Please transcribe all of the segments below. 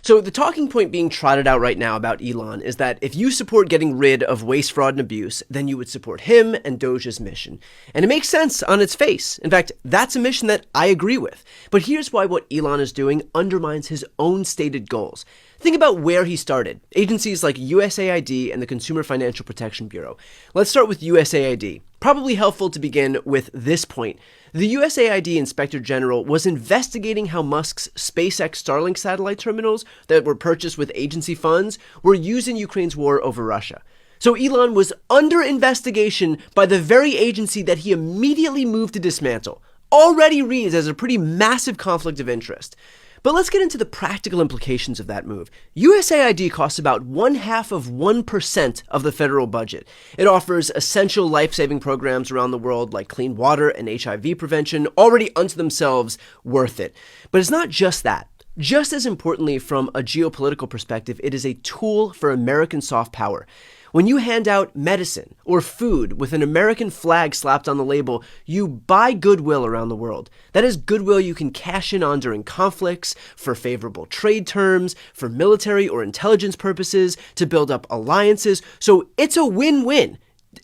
So the talking point being trotted out right now about Elon is that if you support getting rid of waste, fraud, and abuse, then you would support him and Doge's mission. And it makes sense on its face. In fact, that's a mission that I agree with. But here's why what Elon is doing undermines his own stated goals. Think about where he started. Agencies like USAID and the Consumer Financial Protection Bureau. Let's start with USAID. Probably helpful to begin with this point. The USAID Inspector General was investigating how Musk's SpaceX Starlink satellite terminals that were purchased with agency funds were used in Ukraine's war over Russia. So Elon was under investigation by the very agency that he immediately moved to dismantle. Already reads as a pretty massive conflict of interest. But let's get into the practical implications of that move. USAID costs about 0.5% of the federal budget. It offers essential life-saving programs around the world like clean water and HIV prevention, already unto themselves worth it. But it's not just that. Just as importantly, from a geopolitical perspective, it is a tool for American soft power. When you hand out medicine or food with an American flag slapped on the label, you buy goodwill around the world. That is goodwill you can cash in on during conflicts, for favorable trade terms, for military or intelligence purposes, to build up alliances. So it's a win-win.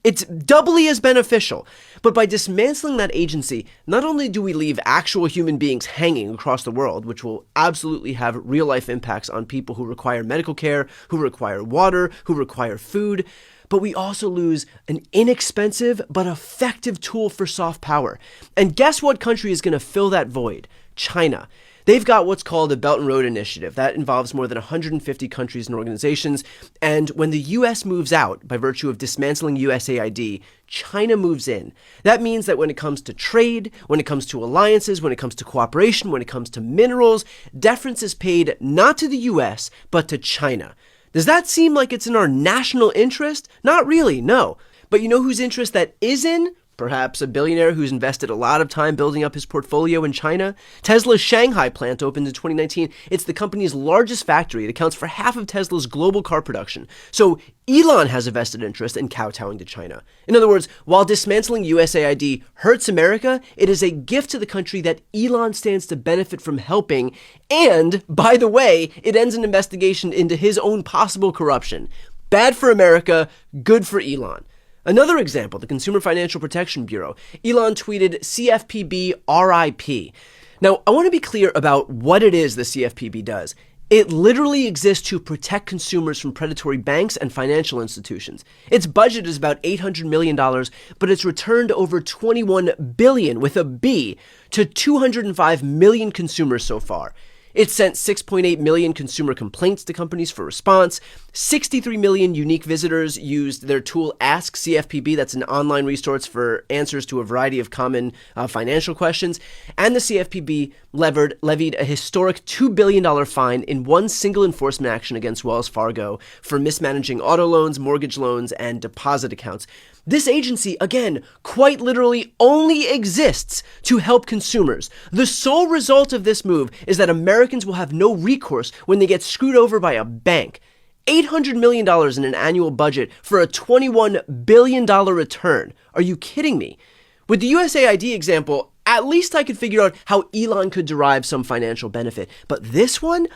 It's doubly as beneficial. But by dismantling that agency, not only do we leave actual human beings hanging across the world, which will absolutely have real-life impacts on people who require medical care, who require water, who require food, but we also lose an inexpensive but effective tool for soft power. And guess what country is going to fill that void? China. They've got what's called a Belt and Road Initiative. That involves more than 150 countries and organizations. And when the U.S. moves out, by virtue of dismantling USAID, China moves in. That means that when it comes to trade, when it comes to alliances, when it comes to cooperation, when it comes to minerals, deference is paid not to the U.S., but to China. Does that seem like it's in our national interest? Not really, no. But you know whose interest that is in? Perhaps a billionaire who's invested a lot of time building up his portfolio in China. Tesla's Shanghai plant opened in 2019. It's the company's largest factory. It accounts for half of Tesla's global car production. So Elon has a vested interest in kowtowing to China. In other words, while dismantling USAID hurts America, it is a gift to the country that Elon stands to benefit from helping. And, by the way, it ends an investigation into his own possible corruption. Bad for America, good for Elon. Another example, the Consumer Financial Protection Bureau. Elon tweeted, CFPB RIP. Now, I want to be clear about what it is the CFPB does. It literally exists to protect consumers from predatory banks and financial institutions. Its budget is about $800 million, but it's returned over $21 billion, with a B, to 205 million consumers so far. It sent 6.8 million consumer complaints to companies for response. 63 million unique visitors used their tool Ask CFPB. That's an online resource for answers to a variety of common financial questions. And the CFPB levied a historic $2 billion fine in one single enforcement action against Wells Fargo for mismanaging auto loans, mortgage loans, and deposit accounts. This agency, again, quite literally only exists to help consumers. The sole result of this move is that Americans will have no recourse when they get screwed over by a bank. $800 million in an annual budget for a $21 billion return. Are you kidding me? With the USAID example, at least I could figure out how Elon could derive some financial benefit. But this one,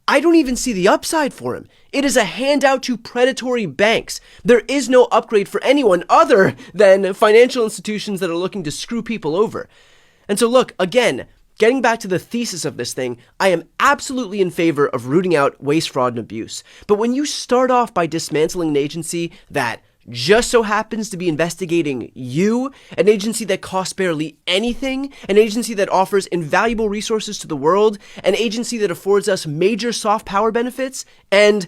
I don't even see the upside for him. It is a handout to predatory banks. There is no upgrade for anyone other than financial institutions that are looking to screw people over. And so look, again, getting back to the thesis of this thing, I am absolutely in favor of rooting out waste, fraud, and abuse. But when you start off by dismantling an agency that just so happens to be investigating you, an agency that costs barely anything, an agency that offers invaluable resources to the world, an agency that affords us major soft power benefits, and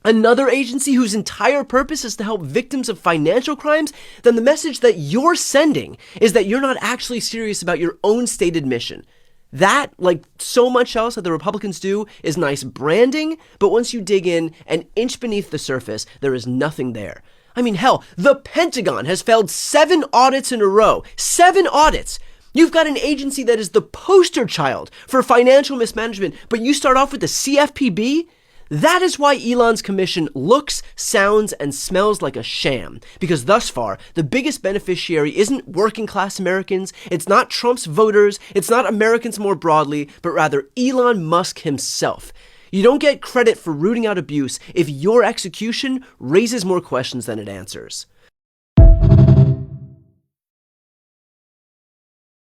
another agency whose entire purpose is to help victims of financial crimes, then the message that you're sending is that you're not actually serious about your own stated mission. That, like so much else that the Republicans do, is nice branding, but once you dig in an inch beneath the surface, there is nothing there. I mean, hell, the Pentagon has failed 7 audits in a row. 7 audits! You've got an agency that is the poster child for financial mismanagement, but you start off with the CFPB? That is why Elon's commission looks, sounds, and smells like a sham. Because thus far, the biggest beneficiary isn't working class Americans, it's not Trump's voters, it's not Americans more broadly, but rather Elon Musk himself. You don't get credit for rooting out abuse if your execution raises more questions than it answers.